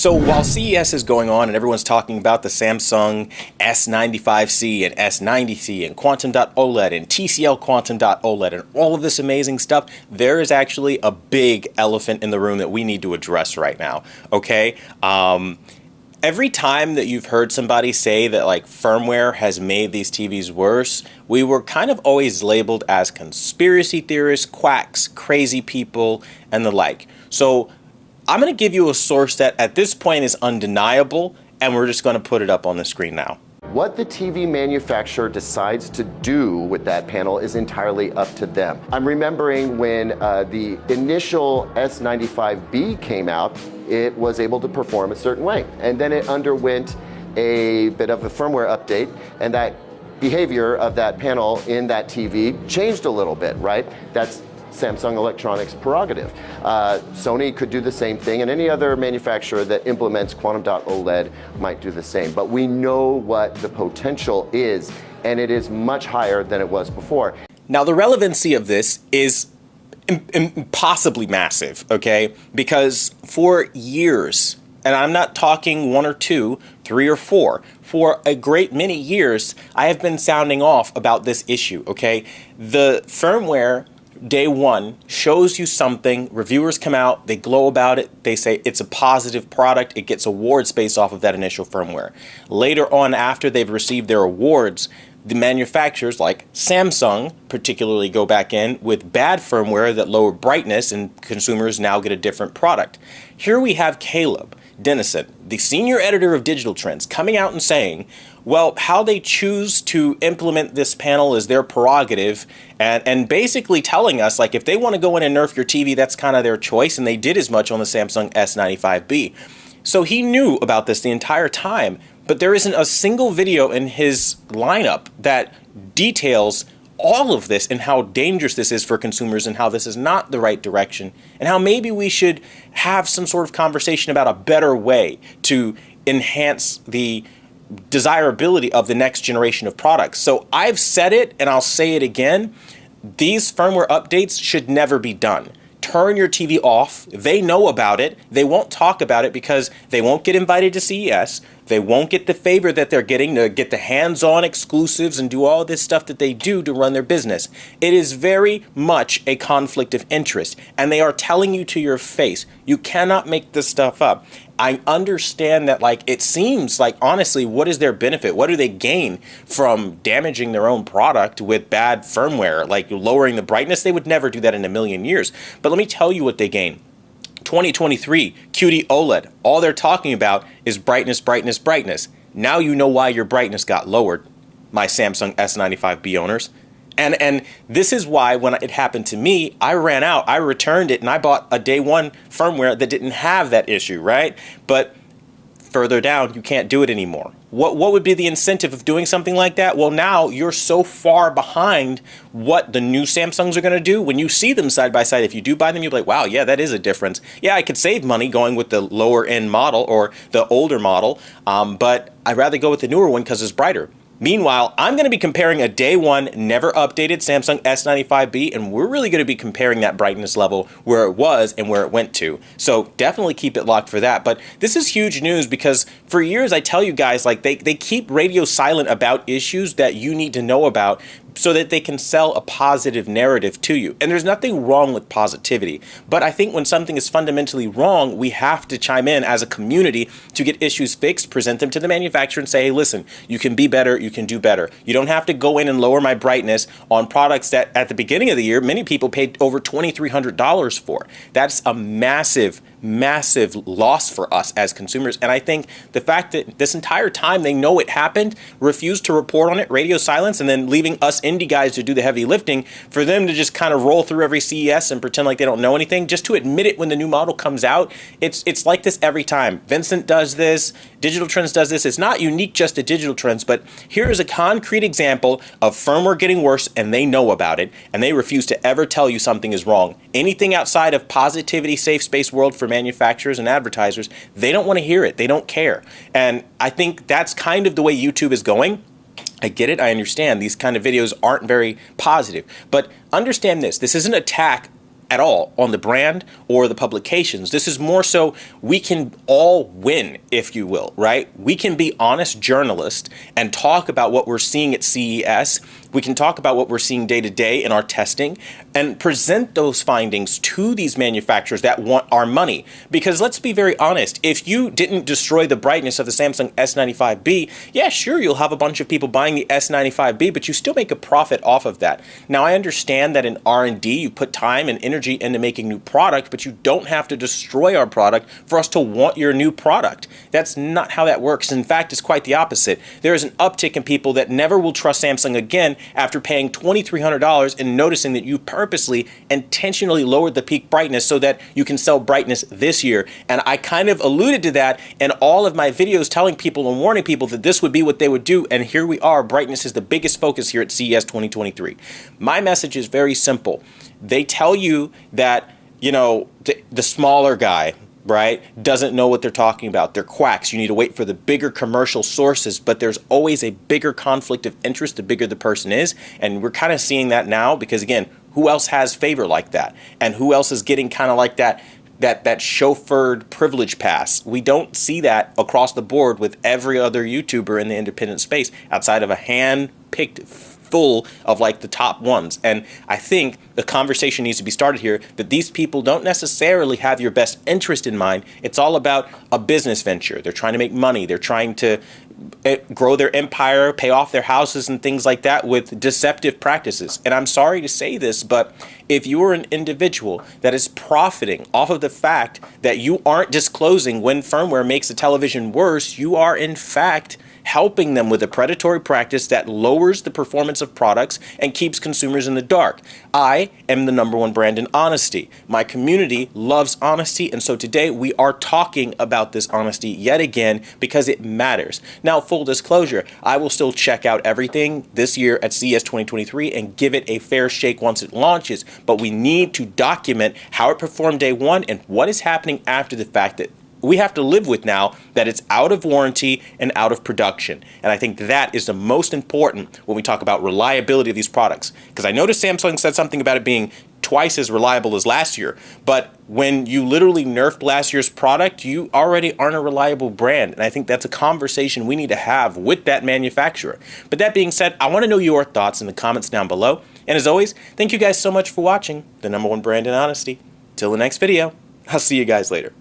So while CES is going on and everyone's talking about the Samsung S95C and S90C and Quantum.OLED and TCL Quantum.OLED and all of this amazing stuff, there is actually a big elephant in the room that we need to address right now, okay? Every time that you've heard somebody say that like firmware has made these TVs worse, we were kind of always labeled as conspiracy theorists, quacks, crazy people, and the like. So I'm going to give you a source that at this point is undeniable, and we're just going to put it up on the screen now. What the TV manufacturer decides to do with that panel is entirely up to them. I'm remembering when the initial S95B came out, it was able to perform a certain way. And then it underwent a bit of a firmware update, and that behavior of that panel in that TV changed a little bit, right? That's Samsung Electronics' prerogative. Sony could do the same thing, and any other manufacturer that implements Quantum.OLED might do the same. But we know what the potential is, and it is much higher than it was before. Now, the relevancy of this is impossibly massive, okay? Because for years, and I'm not talking 1 or 2, 3 or 4, for a great many years, I have been sounding off about this issue, okay? The firmware day one shows you something, reviewers come out, they glow about it, they say it's a positive product, it gets awards based off of that initial firmware. Later on, after they've received their awards, the manufacturers like Samsung particularly go back in with bad firmware that lower brightness, and consumers now get a different product. Here we have Caleb Dennison, the senior editor of Digital Trends, coming out and saying, well, how they choose to implement this panel is their prerogative, and basically telling us, like, if they want to go in and nerf your TV, that's kind of their choice, and they did as much on the Samsung S95B. So he knew about this the entire time, but there isn't a single video in his lineup that details all of this and how dangerous this is for consumers and how this is not the right direction and how maybe we should have some sort of conversation about a better way to enhance the desirability of the next generation of products. So I've said it and I'll say it again. These firmware updates should never be done. Turn your TV off. They know about it. They won't talk about it because they won't get invited to CES. They won't get the favor that they're getting to get the hands-on exclusives and do all this stuff that they do to run their business. It is very much a conflict of interest, and they are telling you to your face. You cannot make this stuff up. I understand that, like, it seems like, honestly, what is their benefit? What do they gain from damaging their own product with bad firmware? Like, lowering the brightness? They would never do that in a million years. But let me tell you what they gain. 2023, QD OLED. All they're talking about is brightness, brightness, brightness. Now you know why your brightness got lowered, my Samsung S95B owners. And this is why when it happened to me, I ran out, I returned it, and I bought a day one firmware that didn't have that issue, right? But further down, you can't do it anymore. What would be the incentive of doing something like that? Well, now you're so far behind what the new Samsungs are going to do. When you see them side by side, if you do buy them, you'll be like, wow, yeah, that is a difference. Yeah, I could save money going with the lower end model or the older model, but I'd rather go with the newer one because it's brighter. Meanwhile, I'm going to be comparing a day one, never updated Samsung S95B, and we're really going to be comparing that brightness level where it was and where it went to. So definitely keep it locked for that. But this is huge news because for years I tell you guys, like, they keep radio silent about issues that you need to know about so that they can sell a positive narrative to you. And there's nothing wrong with positivity. But I think when something is fundamentally wrong, we have to chime in as a community to get issues fixed, present them to the manufacturer and say, hey, listen, you can be better, you can do better. You don't have to go in and lower my brightness on products that at the beginning of the year, many people paid over $2,300 for. That's a massive loss for us as consumers. And I think the fact that this entire time they know it happened, refused to report on it, radio silence, and then leaving us indie guys to do the heavy lifting, for them to just kind of roll through every CES and pretend like they don't know anything, just to admit it when the new model comes out. It's like this every time. Vincent does this, Digital Trends does this. It's not unique just to Digital Trends, but here is a concrete example of firmware getting worse and they know about it and they refuse to ever tell you something is wrong. Anything outside of positivity, safe space world for manufacturers and advertisers, they don't want to hear it. They don't care. And I think that's kind of the way YouTube is going. I get it. I understand these kind of videos aren't very positive, but understand this. This is an attack at all on the brand or the publications. This is more so we can all win, if you will, right? We can be honest journalists and talk about what we're seeing at CES. We can talk about what we're seeing day to day in our testing and present those findings to these manufacturers that want our money. Because let's be very honest, if you didn't destroy the brightness of the Samsung S95B, yeah, sure, you'll have a bunch of people buying the S95B, but you still make a profit off of that. Now, I understand that in R&D, you put time and energy into making new product, but you don't have to destroy our product for us to want your new product. That's not how that works. In fact, it's quite the opposite. There is an uptick in people that never will trust Samsung again after paying $2,300 and noticing that you purposely, intentionally lowered the peak brightness so that you can sell brightness this year. And I kind of alluded to that in all of my videos telling people and warning people that this would be what they would do. And here we are. Brightness is the biggest focus here at CES 2023. My message is very simple. They tell you that, you know, the smaller guy, right, doesn't know what they're talking about. They're quacks. You need to wait for the bigger commercial sources, but there's always a bigger conflict of interest the bigger the person is. And we're kind of seeing that now because, again, who else has favor like that? And who else is getting kind of like that chauffeured privilege pass? We don't see that across the board with every other YouTuber in the independent space outside of a hand-picked full of like the top ones. And I think the conversation needs to be started here that these people don't necessarily have your best interest in mind. It's all about a business venture. They're trying to make money. They're trying to grow their empire, pay off their houses and things like that with deceptive practices. And I'm sorry to say this, but if you are an individual that is profiting off of the fact that you aren't disclosing when firmware makes the television worse, you are in fact helping them with a predatory practice that lowers the performance of products and keeps consumers in the dark. I am the #1 brand in honesty. My community loves honesty, and so today we are talking about this honesty yet again because it matters. Now, full disclosure, I will still check out everything this year at CES 2023 and give it a fair shake once it launches, but we need to document how it performed day one and what is happening after the fact that we have to live with now that it's out of warranty and out of production. And I think that is the most important when we talk about reliability of these products. Because I noticed Samsung said something about it being twice as reliable as last year. But when you literally nerfed last year's product, you already aren't a reliable brand. And I think that's a conversation we need to have with that manufacturer. But that being said, I want to know your thoughts in the comments down below. And as always, thank you guys so much for watching the #1 brand in honesty. Till the next video, I'll see you guys later.